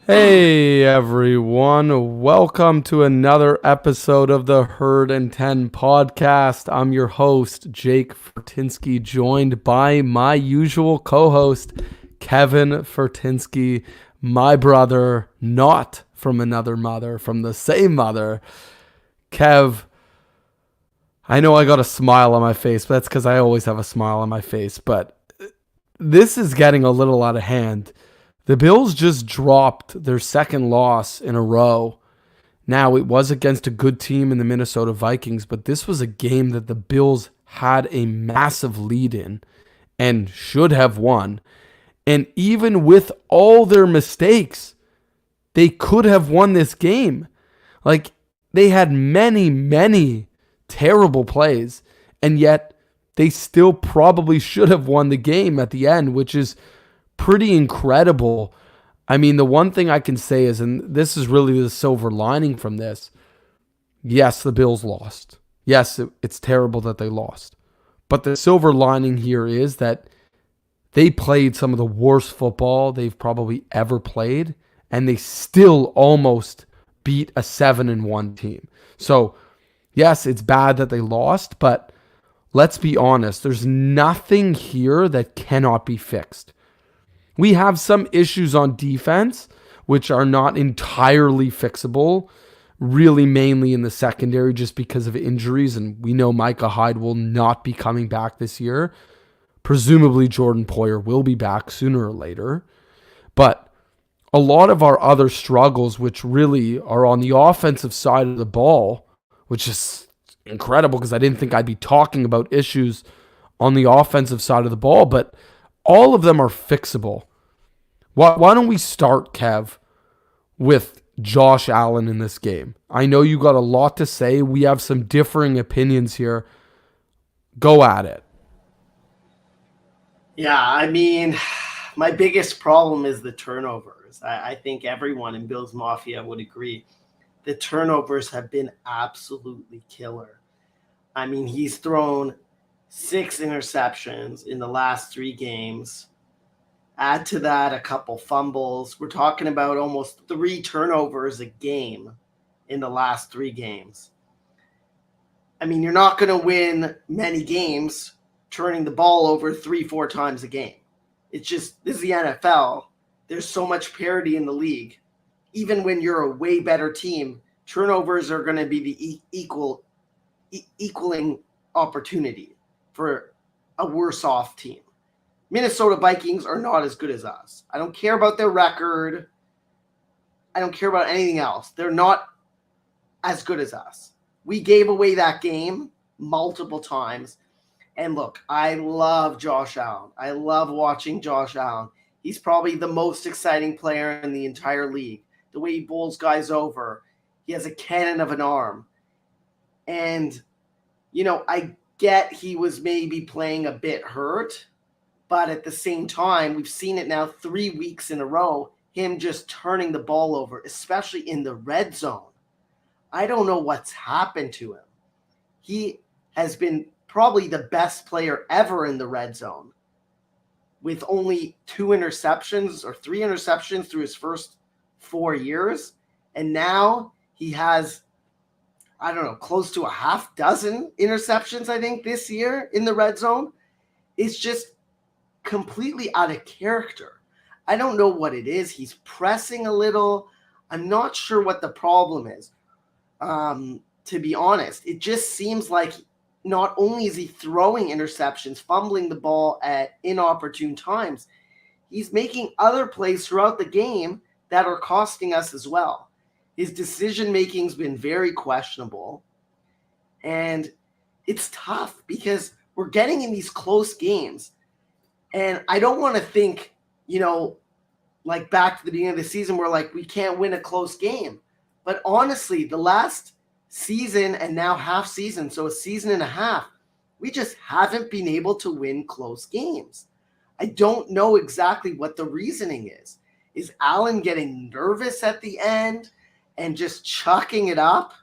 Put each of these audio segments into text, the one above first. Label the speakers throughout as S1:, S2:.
S1: Hey everyone, welcome to another episode of the Herd and 10 podcast. I'm your host, Jake Fortinsky, joined by my usual co host, Kevin Fortinsky, my brother, not from another mother, from the same mother. Kev, I know I got a smile on my face, but that's because I always have a smile on my face, but this is getting a little out of hand. The Bills just dropped their second loss in a row. Now, it was against a good team in the Minnesota Vikings, but this was a game that the Bills had a massive lead in and should have won. And even with all their mistakes, they could have won this game. Like, they had many, many terrible plays, and yet they still probably should have won the game at the end, which is pretty incredible. I mean, the one thing I can say is, and this is really the silver lining from this, yes, the Bills lost. Yes, it's terrible that they lost. But the silver lining here is that they played some of the worst football they've probably ever played, and they still almost beat a 7-1 team. So, yes, it's bad that they lost, but let's be honest, there's nothing here that cannot be fixed. We have some issues on defense, which are not entirely fixable, really mainly in the secondary just because of injuries. And we know Micah Hyde will not be coming back this year. Presumably, Jordan Poyer will be back sooner or later. But a lot of our other struggles, which really are on the offensive side of the ball, which is incredible because I didn't think I'd be talking about issues on the offensive side of the ball, but all of them are fixable. Why don't we start, Kev, with Josh Allen in this game? I know you got a lot to say. We have some differing opinions here. Go at it.
S2: Yeah, I mean, my biggest problem is the turnovers. I think everyone in Bills Mafia would agree. The turnovers have been absolutely killer. I mean, he's thrown 6 interceptions in the last 3 games. Add to that a couple fumbles. We're talking about almost 3 turnovers a game in the last 3 games. I mean, you're not going to win many games turning the ball over 3-4 times a game. It's just, this is the NFL. There's so much parity in the league. Even when you're a way better team, turnovers are going to be the equaling opportunity for a worse off team. Minnesota Vikings are not as good as us. I don't care about their record. I don't care about anything else. They're not as good as us. We gave away that game multiple times. And look, I love Josh Allen. I love watching Josh Allen. He's probably the most exciting player in the entire league. The way he bowls guys over. He has a cannon of an arm. And, I get he was maybe playing a bit hurt. But at the same time, we've seen it now 3 weeks in a row, him just turning the ball over, especially in the red zone. I don't know what's happened to him. He has been probably the best player ever in the red zone with only 2 interceptions or 3 interceptions through his first 4 years. And now he has, I don't know, close to a half dozen interceptions, I think, this year in the red zone. It's just completely out of character. I don't know what it is. He's pressing a little. I'm not sure what the problem is. To be honest, it just seems like not only is he throwing interceptions, fumbling the ball at inopportune times, he's making other plays throughout the game that are costing us as well. His decision-making's been very questionable. And it's tough because we're getting in these close games. And I don't want to think, like back to the beginning of the season where like we can't win a close game. But honestly, the last season and now half season, so a season and a half, we just haven't been able to win close games. I don't know exactly what the reasoning is. Is Allen getting nervous at the end and just chucking it up?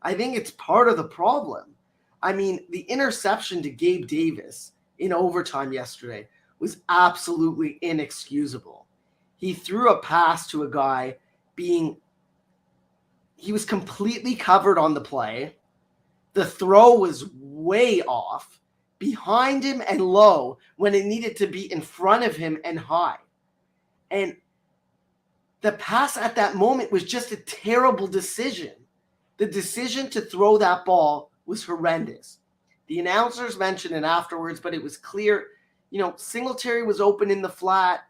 S2: I think it's part of the problem. I mean, the interception to Gabe Davis in overtime yesterday was absolutely inexcusable. He threw a pass to a guy he was completely covered on the play. The throw was way off, behind him and low when it needed to be in front of him and high. And the pass at that moment was just a terrible decision. The decision to throw that ball was horrendous. The announcers mentioned it afterwards, but it was clear, Singletary was open in the flat.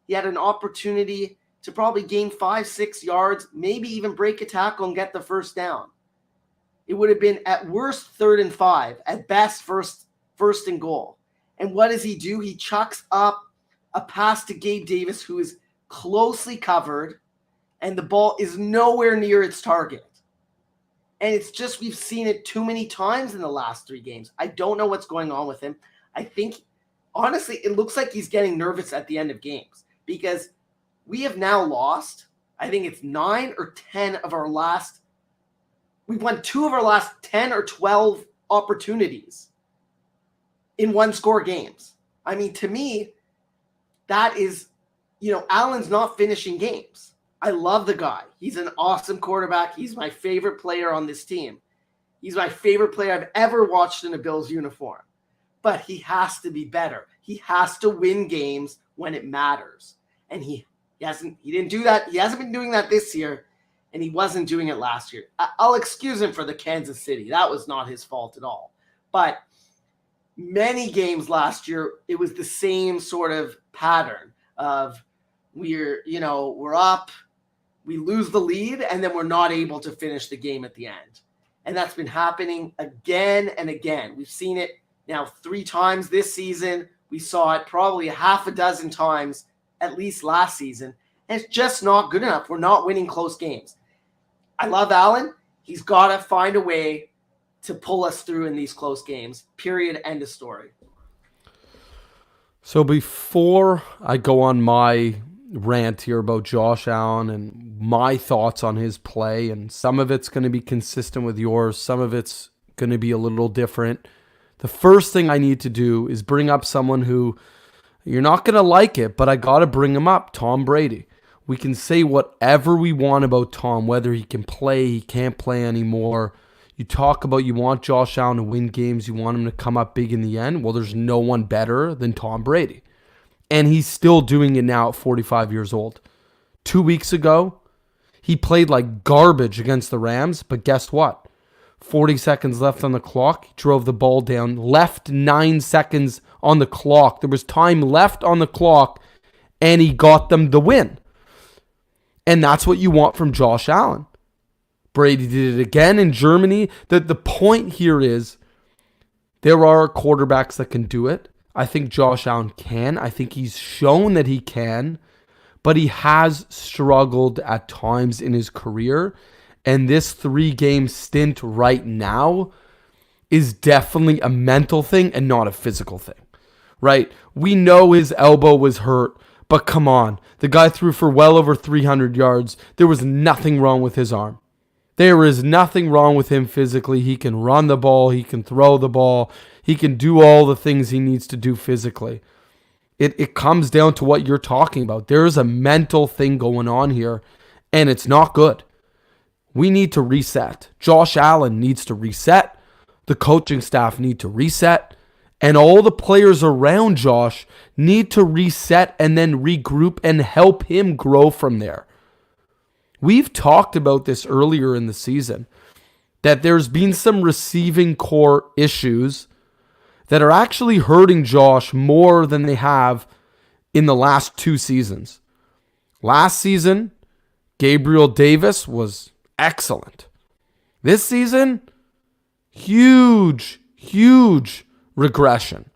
S2: He had an opportunity to probably gain 5-6 yards, maybe even break a tackle and get the first down. It would have been at worst 3rd and 5, at best first and goal. And what does he do? He chucks up a pass to Gabe Davis, who is closely covered, and the ball is nowhere near its target. And it's just, we've seen it too many times in the last 3 games. I don't know what's going on with him. I think, honestly, it looks like he's getting nervous at the end of games, because we have now lost, I think it's 9 or 10 of our last, we've won 2 of our last 10 or 12 opportunities in 1-score games. I mean, to me, that is, Allen's not finishing games. I love the guy. He's an awesome quarterback. He's my favorite player on this team. He's my favorite player I've ever watched in a Bills uniform. But he has to be better. He has to win games when it matters. And he didn't do that. He hasn't been doing that this year, and he wasn't doing it last year. I'll excuse him for the Kansas City. That was not his fault at all. But many games last year, it was the same sort of pattern of we're up, we lose the lead, and then we're not able to finish the game at the end. And that's been happening again and again. We've seen it now 3 times this season. We saw it probably a half a dozen times at least last season. And it's just not good enough. We're not winning close games. I love Allen. He's got to find a way to pull us through in these close games. Period. End of story.
S1: So before I go on my rant here about Josh Allen and my thoughts on his play, and some of it's going to be consistent with yours, some of it's going to be a little different. The first thing I need to do is bring up someone who, you're not going to like it, but I got to bring him up, Tom Brady. We can say whatever we want about Tom, whether he can play, he can't play anymore. You talk about you want Josh Allen to win games, you want him to come up big in the end. Well, there's no one better than Tom Brady. And he's still doing it now at 45 years old. 2 weeks ago, he played like garbage against the Rams, but guess what? 40 seconds left on the clock. He drove the ball down, left 9 seconds on the clock. There was time left on the clock, and he got them the win. And that's what you want from Josh Allen. Brady did it again in Germany. The point here is there are quarterbacks that can do it. I think Josh Allen can. I think he's shown that he can, but he has struggled at times in his career. And this 3-game stint right now is definitely a mental thing and not a physical thing, right? We know his elbow was hurt, but come on. The guy threw for well over 300 yards. There was nothing wrong with his arm. There is nothing wrong with him physically. He can run the ball. He can throw the ball. He can do all the things he needs to do physically. It comes down to what you're talking about. There is a mental thing going on here, and it's not good. We need to reset. Josh Allen needs to reset. The coaching staff need to reset. And all the players around Josh need to reset and then regroup and help him grow from there. We've talked about this earlier in the season, that there's been some receiving core issues that are actually hurting Josh more than they have in the last 2 seasons. Last season, Gabriel Davis was excellent. This season, huge regression.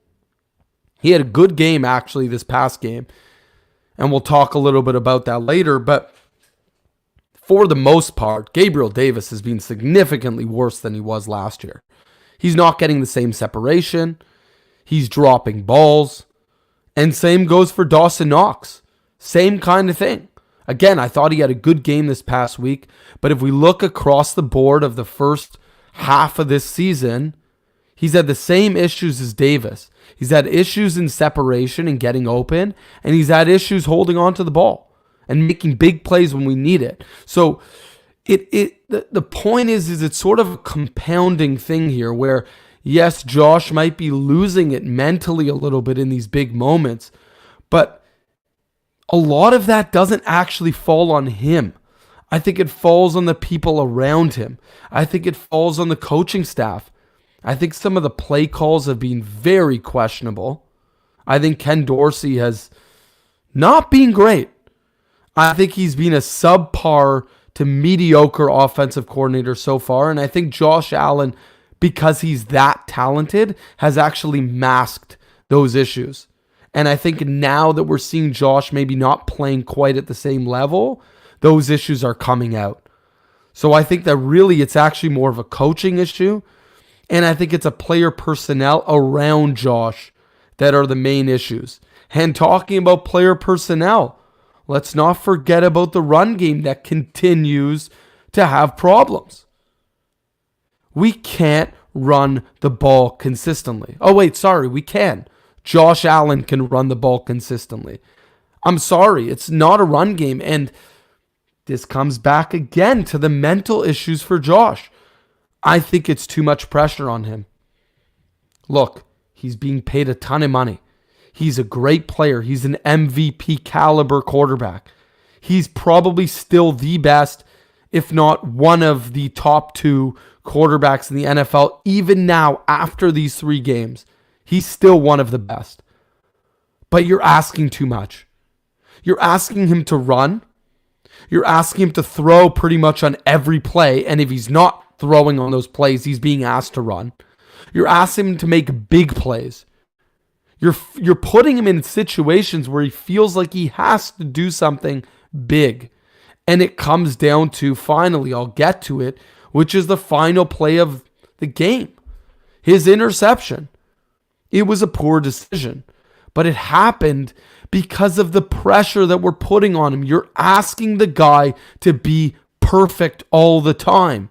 S1: He had a good game actually this past game, and we'll talk a little bit about that later, but for the most part, Gabriel Davis has been significantly worse than he was last year. He's not getting the same separation. He's dropping balls. And same goes for Dawson Knox. Same kind of thing. Again, I thought he had a good game this past week, but if we look across the board of the first half of this season, he's had the same issues as Davis. He's had issues in separation and getting open, and he's had issues holding on to the ball. and making big plays when we need it. So the point is it's sort of a compounding thing here where, yes, Josh might be losing it mentally a little bit in these big moments, but a lot of that doesn't actually fall on him. I think it falls on the people around him. I think it falls on the coaching staff. I think some of the play calls have been very questionable. I think Ken Dorsey has not been great. I think he's been a subpar to mediocre offensive coordinator so far. And I think Josh Allen, because he's that talented, has actually masked those issues. And I think now that we're seeing Josh maybe not playing quite at the same level, those issues are coming out. So I think that really it's actually more of a coaching issue. And I think it's a player personnel around Josh that are the main issues. And talking about player personnel, let's not forget about the run game that continues to have problems. We can't run the ball consistently. Oh, wait, sorry, we can. Josh Allen can run the ball consistently. I'm sorry, it's not a run game. And this comes back again to the mental issues for Josh. I think it's too much pressure on him. Look, he's being paid a ton of money. He's a great player. He's an MVP caliber quarterback. He's probably still the best, if not one of the top 2 quarterbacks in the NFL. Even now, after these 3 games, he's still one of the best. But you're asking too much. You're asking him to run. You're asking him to throw pretty much on every play. And if he's not throwing on those plays, he's being asked to run. You're asking him to make big plays. You're putting him in situations where he feels like he has to do something big. And it comes down to, finally, I'll get to it, which is the final play of the game. His interception. It was a poor decision, but it happened because of the pressure that we're putting on him. You're asking the guy to be perfect all the time.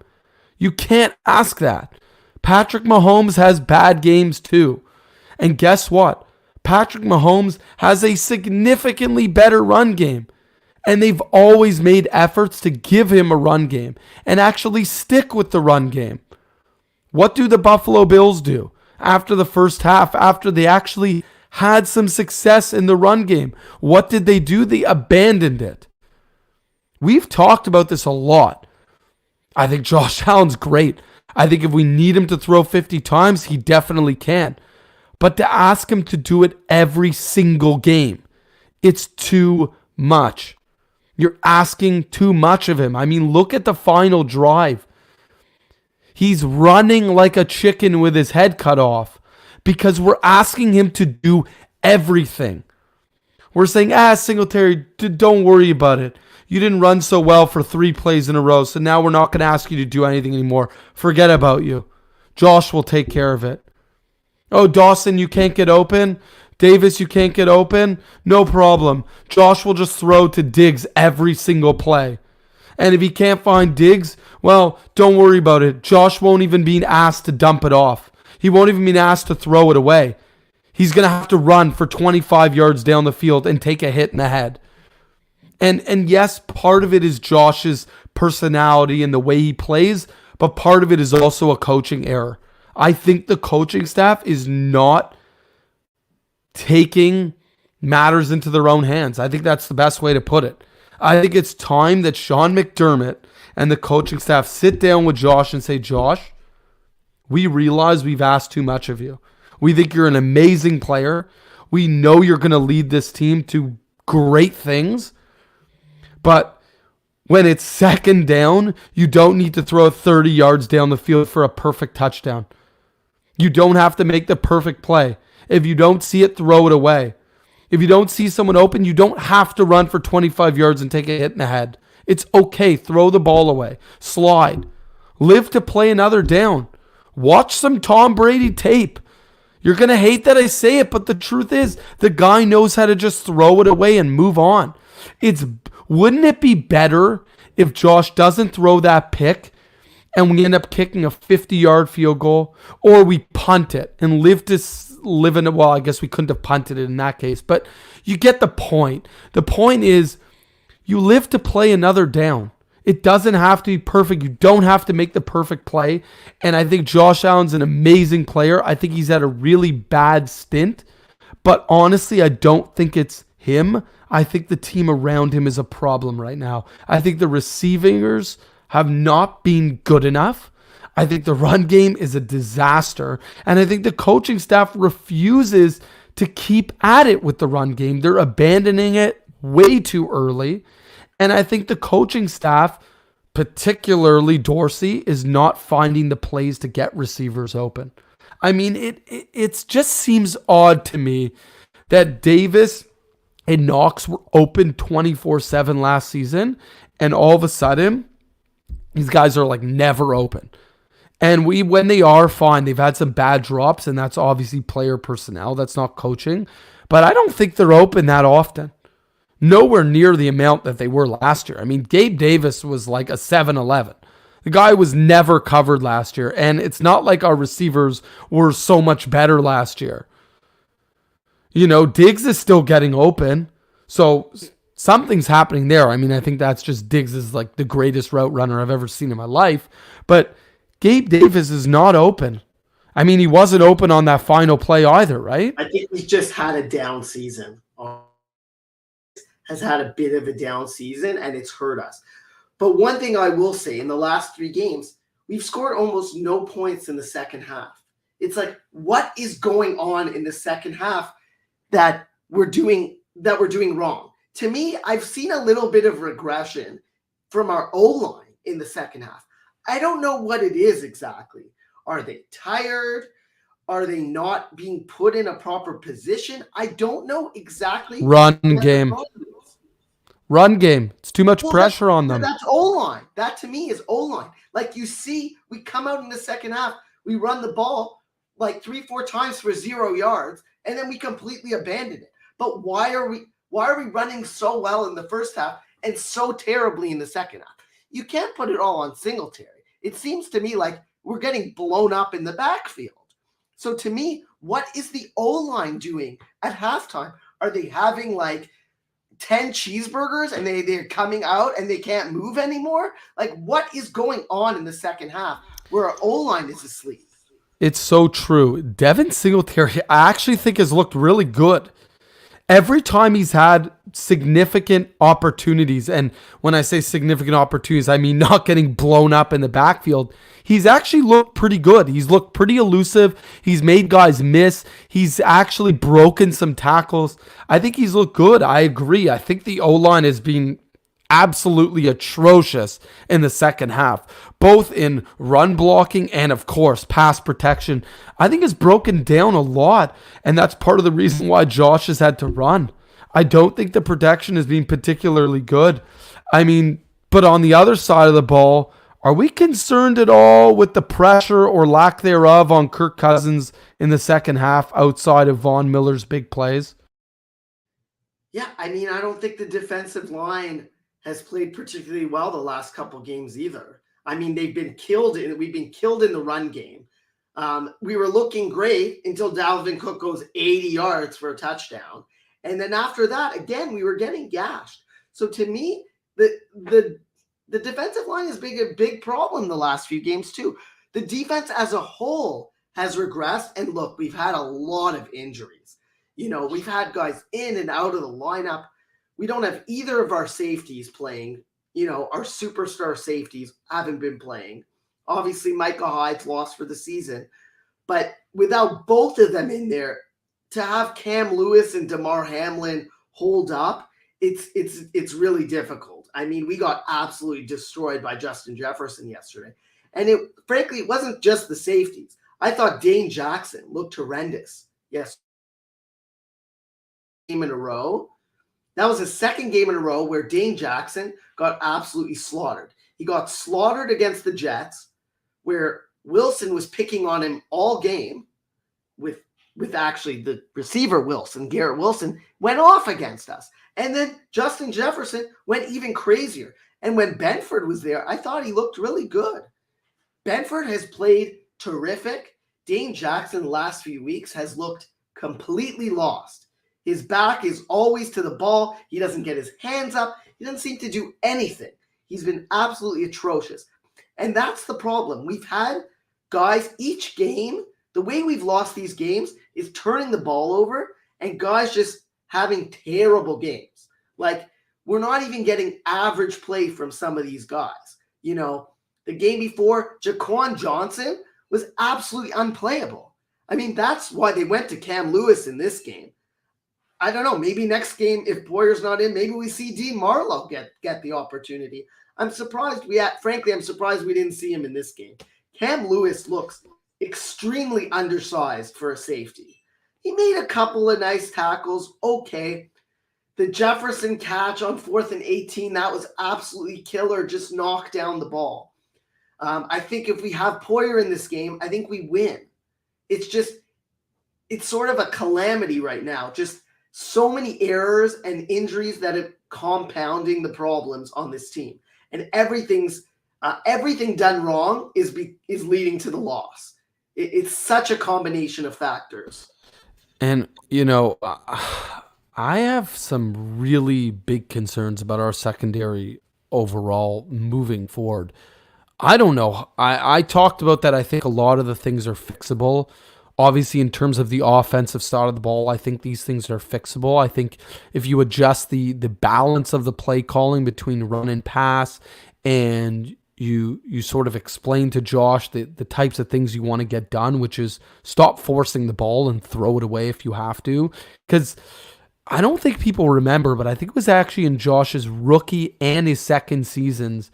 S1: You can't ask that. Patrick Mahomes has bad games too. And guess what? Patrick Mahomes has a significantly better run game. And they've always made efforts to give him a run game and actually stick with the run game. What do the Buffalo Bills do after the first half, after they actually had some success in the run game? What did they do? They abandoned it. We've talked about this a lot. I think Josh Allen's great. I think if we need him to throw 50 times, he definitely can. But to ask him to do it every single game, it's too much. You're asking too much of him. I mean, look at the final drive. He's running like a chicken with his head cut off because we're asking him to do everything. We're saying, Singletary, don't worry about it. You didn't run so well for 3 plays in a row, so now we're not going to ask you to do anything anymore. Forget about you. Josh will take care of it. Oh, Dawson, you can't get open? Davis, you can't get open? No problem. Josh will just throw to Diggs every single play. And if he can't find Diggs, well, don't worry about it. Josh won't even be asked to dump it off. He won't even be asked to throw it away. He's going to have to run for 25 yards down the field and take a hit in the head. And yes, part of it is Josh's personality and the way he plays, but part of it is also a coaching error. I think the coaching staff is not taking matters into their own hands. I think that's the best way to put it. I think it's time that Sean McDermott and the coaching staff sit down with Josh and say, Josh, we realize we've asked too much of you. We think you're an amazing player. We know you're going to lead this team to great things. But when it's second down, you don't need to throw 30 yards down the field for a perfect touchdown. You don't have to make the perfect play. If you don't see it, throw it away. If you don't see someone open, you don't have to run for 25 yards and take a hit in the head. It's okay. Throw the ball away. Slide. Live to play another down. Watch some Tom Brady tape. You're going to hate that I say it, but the truth is the guy knows how to just throw it away and move on. Wouldn't it be better if Josh doesn't throw that pick and we end up kicking a 50-yard field goal, or we punt it and live in it? Well, I guess we couldn't have punted it in that case, but you get the point. The point is You live to play another down. It doesn't have to be perfect. You don't have to make the perfect play. And I think Josh Allen's an amazing player. I think he's had a really bad stint. But honestly, I don't think it's him. I think the team around him is a problem right now. I think the receivers have not been good enough. I think the run game is a disaster. And I think the coaching staff refuses to keep at it with the run game. They're abandoning it way too early. And I think the coaching staff, particularly Dorsey, is not finding the plays to get receivers open. I mean, it just seems odd to me that Davis and Knox were open 24/7 last season, and all of a sudden, these guys are like never open. And when they are, fine. They've had some bad drops, and that's obviously player personnel. That's not coaching. But I don't think they're open that often. Nowhere near the amount that they were last year. I mean, Gabe Davis was like a 7-11. The guy was never covered last year, and it's not like our receivers were so much better last year. Diggs is still getting open, so something's happening there. I mean, I think that's just Diggs is like the greatest route runner I've ever seen in my life, but Gabe Davis is not open. I mean, he wasn't open on that final play either, right?
S2: I think he's just had a down season. Has had a bit of a down season, and it's hurt us. But one thing I will say, in the last 3 games, we've scored almost no points in the second half. It's like, what is going on in the second half that we're doing wrong? To me, I've seen a little bit of regression from our O-line in the second half. I don't know what it is exactly. Are they tired? Are they not being put in a proper position? I don't know exactly.
S1: Run game. Run game. It's too much pressure on them.
S2: That's O-line. That to me is O-line. Like you see, we come out in the second half, we run the ball like 3-4 times for 0 yards, and then we completely abandon it. But why are we running so well in the first half and so terribly in the second half? You can't put it all on Singletary. It seems to me like we're getting blown up in the backfield. So to me, what is the O-line doing at halftime? Are they having like 10 cheeseburgers and they're coming out and they can't move anymore? Like, what is going on in the second half where our O-line is asleep?
S1: It's so true. Devin Singletary, I actually think, has looked really good. Every time he's had significant opportunities, and when I say significant opportunities, I mean not getting blown up in the backfield, he's actually looked pretty good. He's looked pretty elusive. He's made guys miss. He's actually broken some tackles. I think he's looked good. I agree. I think the O-line has been absolutely atrocious in the second half, both in run blocking and, of course, pass protection. I think it's broken down a lot, and that's part of the reason why Josh has had to run. I don't think the protection has been particularly good. I mean, but on the other side of the ball, are we concerned at all with the pressure or lack thereof on Kirk Cousins in the second half outside of Von Miller's big plays?
S2: Yeah, I mean, I don't think the defensive line has played particularly well the last couple games either. I mean, we've been killed in the run game. We were looking great until Dalvin Cook goes 80 yards for a touchdown. And then after that, again, we were getting gashed. So to me, the defensive line has been a big problem the last few games too. The defense as a whole has regressed. And look, we've had a lot of injuries. We've had guys in and out of the lineup. We don't have either of our safeties playing. Our superstar safeties haven't been playing. Obviously, Micah Hyde's lost for the season. But without both of them in there, to have Cam Lewis and DeMar Hamlin hold up, it's really difficult. I mean, we got absolutely destroyed by Justin Jefferson yesterday. And frankly, it wasn't just the safeties. I thought Dane Jackson looked horrendous. Yes. Game in a row. That was the second game in a row where Dane Jackson got absolutely slaughtered. He got slaughtered against the Jets, where Wilson was picking on him all game with actually the receiver Wilson, Garrett Wilson, went off against us. And then Justin Jefferson went even crazier. And when Benford was there, I thought he looked really good. Benford has played terrific. Dane Jackson the last few weeks has looked completely lost. His back is always to the ball. He doesn't get his hands up. He doesn't seem to do anything. He's been absolutely atrocious. And that's the problem. We've had guys each game, the way we've lost these games is turning the ball over and guys just having terrible games. Like, we're not even getting average play from some of these guys. You know, the game before, Jaquan Johnson was absolutely unplayable. I mean, that's why they went to Cam Lewis in this game. I don't know. Maybe next game, if Boyer's not in, maybe we see Dean Marlowe get the opportunity. I'm surprised I'm surprised we didn't see him in this game. Cam Lewis looks extremely undersized for a safety. He made a couple of nice tackles. Okay. The Jefferson catch on 4th and 18, that was absolutely killer. Just knocked down the ball. I think if we have Poyer in this game, I think we win. It's sort of a calamity right now. Just so many errors and injuries that are compounding the problems on this team. And everything done wrong is leading to the loss. It's such a combination of factors.
S1: And, you know, I have some really big concerns about our secondary overall moving forward. I don't know. I talked about that. I think a lot of the things are fixable. Obviously, in terms of the offensive side of the ball, I think these things are fixable. I think if you adjust the balance of the play calling between run and pass, and you sort of explain to Josh the types of things you want to get done, which is stop forcing the ball and throw it away if you have to. Because I don't think people remember, but I think it was actually in Josh's rookie and his second seasons,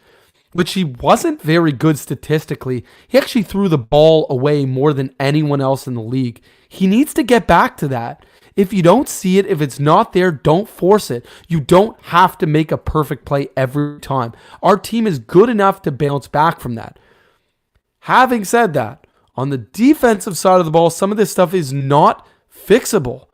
S1: which he wasn't very good statistically. He actually threw the ball away more than anyone else in the league. He needs to get back to that. If you don't see it, if it's not there, don't force it. You don't have to make a perfect play every time. Our team is good enough to bounce back from that. Having said that, on the defensive side of the ball, some of this stuff is not fixable.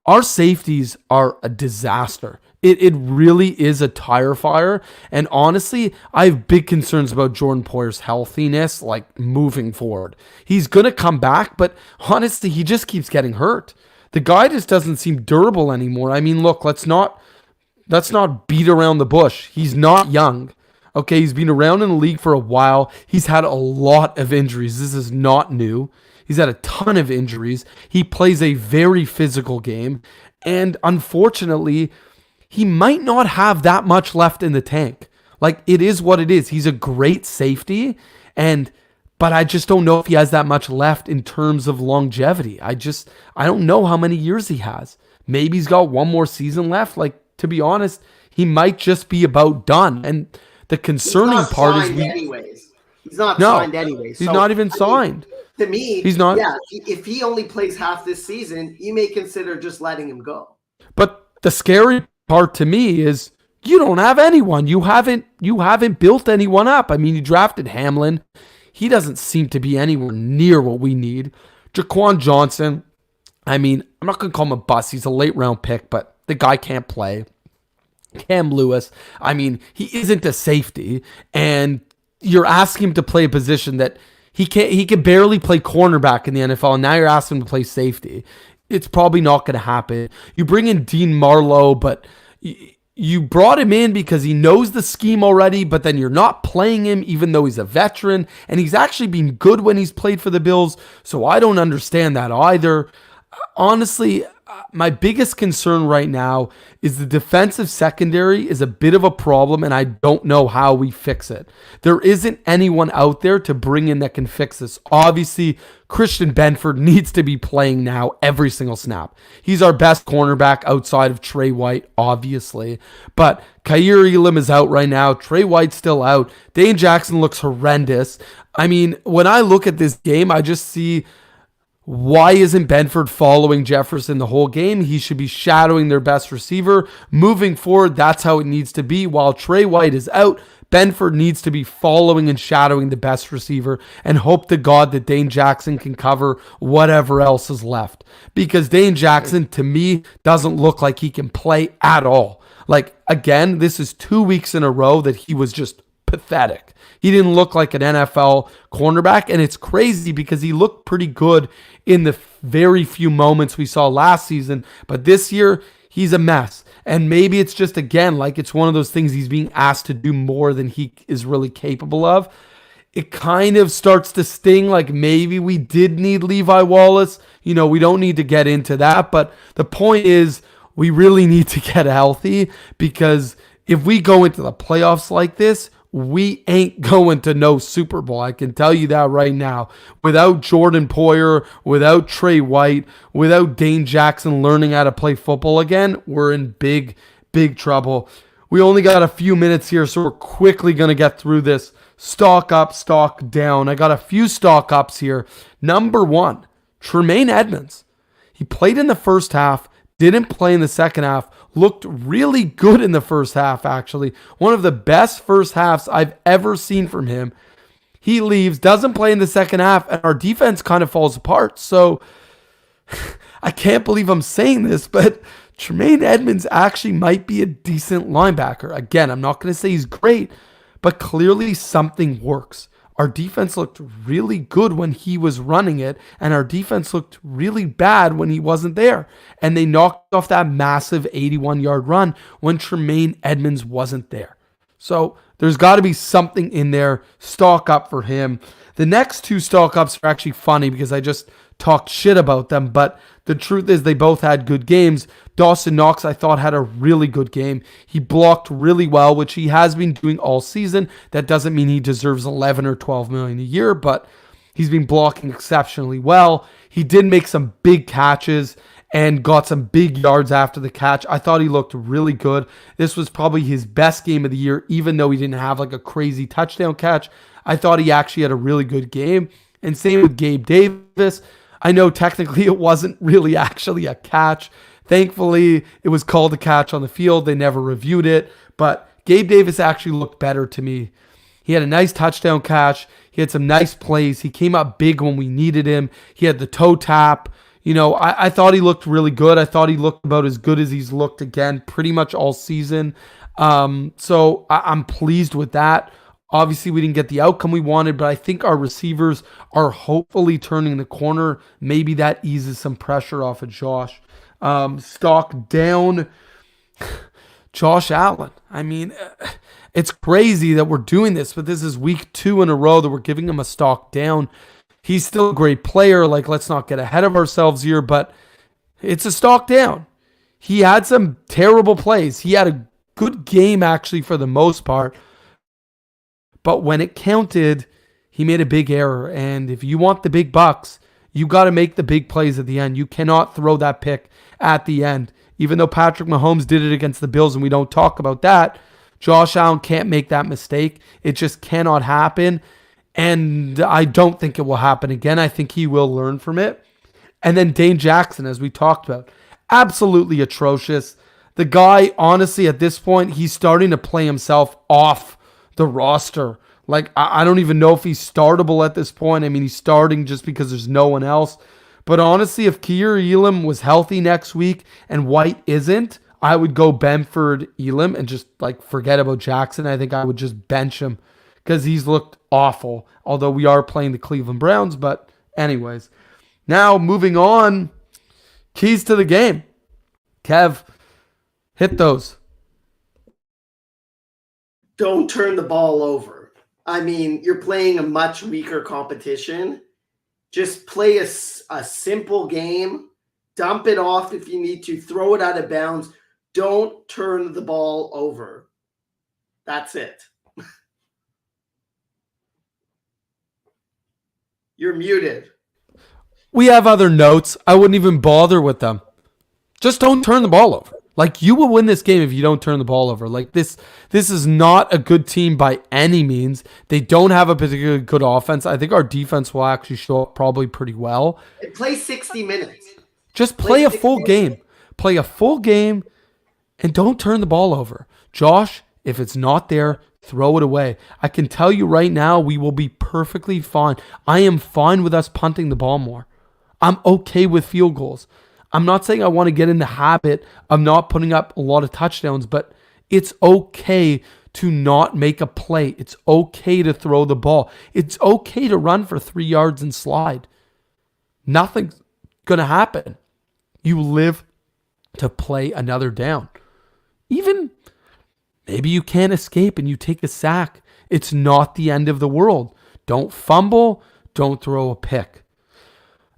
S1: Our safeties are a disaster. It really is a tire fire. And honestly, I have big concerns about Jordan Poyer's healthiness, like moving forward. He's going to come back, but honestly, he just keeps getting hurt. The guy just doesn't seem durable anymore. I mean, look, let's not beat around the bush. He's not young. Okay, he's been around in the league for a while. He's had a lot of injuries. This is not new. He's had a ton of injuries. He plays a very physical game. And unfortunately, he might not have that much left in the tank. Like, it is what it is. He's a great safety, but I just don't know if he has that much left in terms of longevity. I don't know how many years he has. Maybe he's got one more season left. Like, to be honest, he might just be about done. And the concerning part is
S2: he's not signed anyways.
S1: He's not even signed.
S2: To me,
S1: he's not.
S2: Yeah, if he only plays half this season, you may consider just letting him go.
S1: But the scary part to me is you don't have anyone. You haven't built anyone up. I mean, you drafted Hamlin. He doesn't seem to be anywhere near what we need. Jaquan Johnson, I mean, I'm not going to call him a bust. He's a late round pick, but the guy can't play. Cam Lewis, I mean, he isn't a safety, and you're asking him to play a position that he can barely play cornerback in the NFL, and now you're asking him to play safety. It's probably not going to happen. You bring in Dean Marlowe, but you brought him in because he knows the scheme already, but then you're not playing him even though he's a veteran, and he's actually been good when he's played for the Bills, so I don't understand that either. Honestly, my biggest concern right now is the defensive secondary is a bit of a problem, and I don't know how we fix it. There isn't anyone out there to bring in that can fix this. Obviously, Christian Benford needs to be playing now every single snap. He's our best cornerback outside of Trey White, obviously. But Kaiir Elam is out right now. Trey White's still out. Dane Jackson looks horrendous. I mean, when I look at this game, I just see, why isn't Benford following Jefferson the whole game? He should be shadowing their best receiver. Moving forward, that's how it needs to be. While Trey White is out, Benford needs to be following and shadowing the best receiver and hope to God that Dane Jackson can cover whatever else is left. Because Dane Jackson, to me, doesn't look like he can play at all. Like, again, this is 2 weeks in a row that he was just pathetic. He didn't look like an NFL cornerback, and it's crazy because he looked pretty good in the very few moments we saw last season, but this year, he's a mess. And maybe it's just, again, like it's one of those things he's being asked to do more than he is really capable of. It kind of starts to sting like maybe we did need Levi Wallace. We don't need to get into that. But the point is we really need to get healthy, because if we go into the playoffs like this, we ain't going to no Super Bowl. I can tell you that right now. Without Jordan Poyer, without Trey White, without Dane Jackson learning how to play football again, we're in big, big trouble. We only got a few minutes here, so we're quickly going to get through this. Stock up, stock down. I got a few stock ups here. Number one, Tremaine Edmonds. He played in the first half, didn't play in the second half, looked really good in the first half, actually. One of the best first halves I've ever seen from him. He leaves, doesn't play in the second half, and our defense kind of falls apart. So I can't believe I'm saying this, but Tremaine Edmonds actually might be a decent linebacker. Again, I'm not going to say he's great, but clearly something works. Our defense looked really good when he was running it, and our defense looked really bad when he wasn't there. And they knocked off that massive 81-yard run when Tremaine Edmonds wasn't there. So there's got to be something in there. Stock up for him. The next two stock ups are actually funny because I just talked shit about them, but the truth is they both had good games. Dawson Knox, I thought, had a really good game. He blocked really well, which he has been doing all season. That doesn't mean he deserves 11 or 12 million a year, but he's been blocking exceptionally well. He did make some big catches and got some big yards after the catch. I thought he looked really good. This was probably his best game of the year, even though he didn't have like a crazy touchdown catch. I thought he actually had a really good game. And same with Gabe Davis. I know technically it wasn't really actually a catch. Thankfully, it was called a catch on the field. They never reviewed it. But Gabe Davis actually looked better to me. He had a nice touchdown catch. He had some nice plays. He came up big when we needed him. He had the toe tap. I thought he looked really good. I thought he looked about as good as he's looked again pretty much all season. So I'm pleased with that. Obviously, we didn't get the outcome we wanted, but I think our receivers are hopefully turning the corner. Maybe that eases some pressure off of Josh. Stock down, Josh Allen. I mean, it's crazy that we're doing this, but this is week 2 in a row that we're giving him a stock down. He's still a great player. Like, let's not get ahead of ourselves here, but it's a stock down. He had some terrible plays. He had a good game, actually, for the most part. But when it counted, he made a big error. And if you want the big bucks, you got to make the big plays at the end. You cannot throw that pick at the end. Even though Patrick Mahomes did it against the Bills and we don't talk about that, Josh Allen can't make that mistake. It just cannot happen. And I don't think it will happen again. I think he will learn from it. And then Dane Jackson, as we talked about, absolutely atrocious. The guy, honestly, at this point, he's starting to play himself off the roster. Like, I don't even know if he's startable at this point. I mean, he's starting just because there's no one else. But honestly, if Kier Elam was healthy next week and White isn't, I would go Benford Elam and just like forget about Jackson. I think I would just bench him because he's looked awful. Although we are playing the Cleveland Browns. But anyways, now moving on. Keys to the game. Kev, hit those.
S2: Don't turn the ball over. I mean, you're playing a much weaker competition. Just play a simple game. Dump it off if you need to. Throw it out of bounds. Don't turn the ball over. That's it. You're muted.
S1: We have other notes. I wouldn't even bother with them. Just don't turn the ball over. Like, you will win this game if you don't turn the ball over. Like, this is not a good team by any means. They don't have a particularly good offense. I think our defense will actually show up probably pretty well.
S2: Play 60 minutes.
S1: Just play a full game. Play a full game and don't turn the ball over. Josh, if it's not there, throw it away. I can tell you right now, we will be perfectly fine. I am fine with us punting the ball more. I'm okay with field goals. I'm not saying I want to get in the habit of not putting up a lot of touchdowns, but it's okay to not make a play. It's okay to throw the ball. It's okay to run for 3 yards and slide. Nothing's going to happen. You live to play another down. even maybe you can't escape and you take a sack. It's not the end of the world. Don't fumble. Don't throw a pick.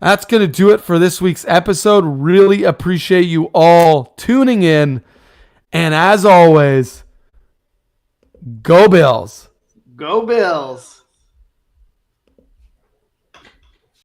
S1: That's going to do it for this week's episode. Really appreciate you all tuning in. And as always, go Bills.
S2: Go Bills.